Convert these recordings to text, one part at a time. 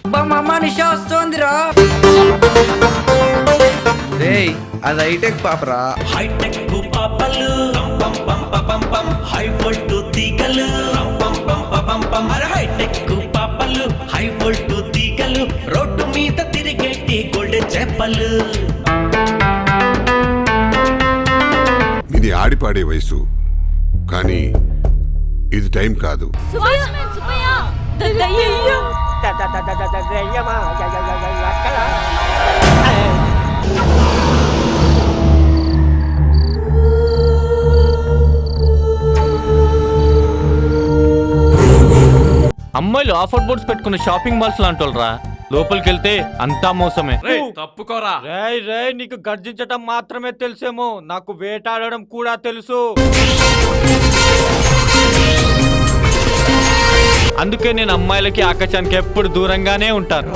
నిషా వస్తోందిరా. రేయ్ అది hitech పాపరా. Hitech పాపలు పం పం పం పం హై వోల్ట్ తీగలు పం పం పం పం అరే హైటెక్ పాపలు హై వోల్ట్ తీగలు రోడ్డు మీద తిరిగేటి గోల్డెన్ చేపలు. ఇది ఆడిపాడే వయసు, కానీ ఇది టైం కాదు. అమ్మాయిలు ఆఫర్ బోర్డ్స్ పెట్టుకున్న షాపింగ్ మాల్స్ లాంటోళ్ళరా, లోపలికి వెళ్తే అంతా మోసమే. తప్పుకోరా. నీకు గర్జించటం మాత్రమే తెలుసేమో, నాకు వేటాడడం కూడా తెలుసు. అందుకే నేను అమ్మాయిలకి ఆకాశానికి ఎప్పుడు దూరంగానే ఉంటాను.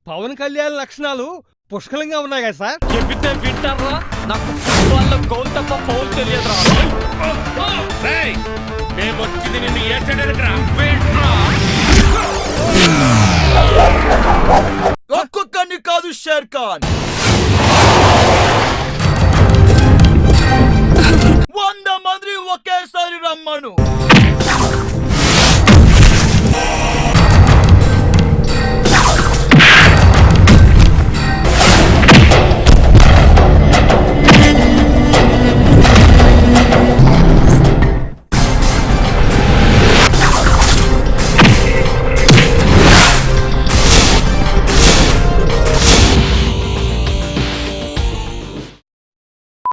పవన్ కళ్యాణ్ లక్షణాలు పుష్కలంగా ఉన్నాయి కదా సార్. చెబితే వింటారా? నాకు ఫుట్బాల్ లో గోల్ తప్ప ఫౌల్ తెలియదురా. మేము వచ్చింది నిన్ను ఏడ్చడానికి రా. ఒక్కొక్కని కాదు షేర్ ఖాన్,